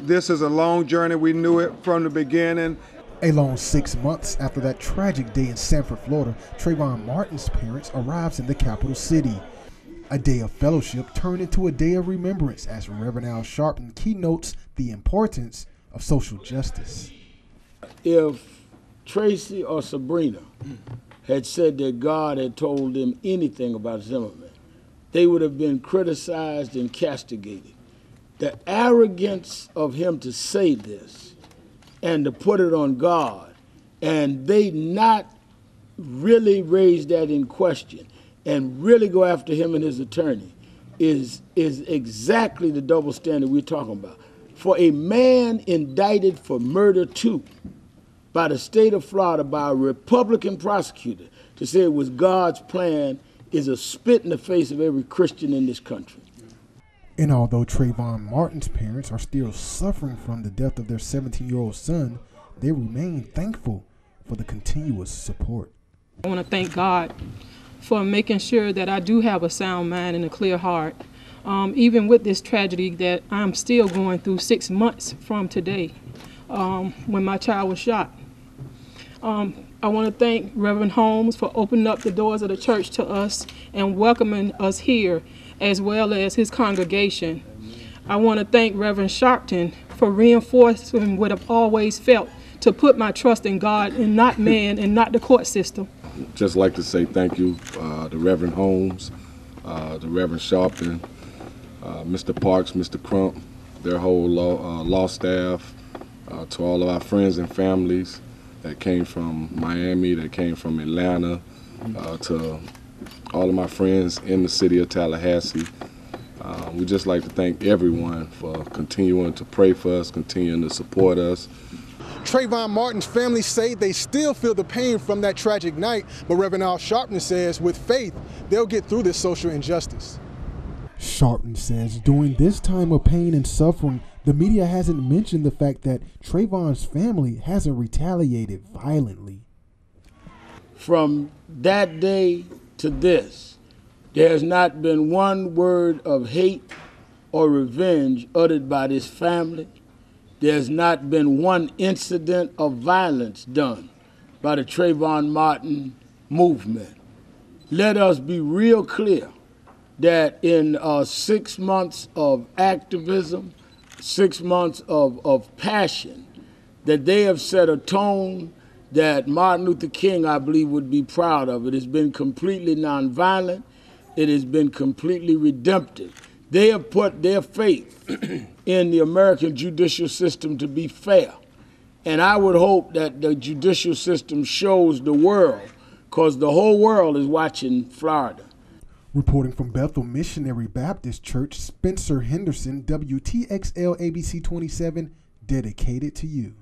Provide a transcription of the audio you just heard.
This is a long journey. We knew it from the beginning. A long 6 months after that tragic day in Sanford, Florida, Trayvon Martin's parents arrives in the capital city. A day of fellowship turned into a day of remembrance as Reverend Al Sharpton keynotes the importance of social justice. If Tracy or Sabrina had said that God had told them anything about Zimmerman, they would have been criticized and castigated. The arrogance of him to say this and to put it on God, and they not really raise that in question and really go after him and his attorney is exactly the double standard we're talking about. For a man indicted for murder too by the state of Florida by a Republican prosecutor to say it was God's plan is a spit in the face of every Christian in this country. And although Trayvon Martin's parents are still suffering from the death of their 17-year-old son, they remain thankful for the continuous support. I want to thank God for making sure that I do have a sound mind and a clear heart. Even with this tragedy that I'm still going through 6 months from today, when my child was shot. I want to thank Reverend Holmes for opening up the doors of the church to us and welcoming us here, as well as his congregation. I want to thank Reverend Sharpton for reinforcing what I've always felt, to put my trust in God and not man and not the court system. Just like to say thank you to Reverend Holmes, the Reverend Sharpton, Mr. Parks, Mr. Crump, their whole law staff, to all of our friends and families that came from Miami, that came from Atlanta, to all of my friends in the city of Tallahassee. We just like to thank everyone for continuing to pray for us, continuing to support us. Trayvon Martin's family say they still feel the pain from that tragic night, but Reverend Al Sharpton says with faith, they'll get through this social injustice. Sharpton says during this time of pain and suffering, the media hasn't mentioned the fact that Trayvon's family hasn't retaliated violently. From that day to this, there has not been one word of hate or revenge uttered by this family. There's not been one incident of violence done by the Trayvon Martin movement. Let us be real clear that in 6 months of activism, 6 months of passion, that they have set a tone that Martin Luther King, I believe, would be proud of. It has been completely nonviolent. It has been completely redemptive. They have put their faith in the American judicial system to be fair. And I would hope that the judicial system shows the world, because the whole world is watching Florida. Reporting from Bethel Missionary Baptist Church, Spencer Henderson, WTXL ABC 27, dedicated to you.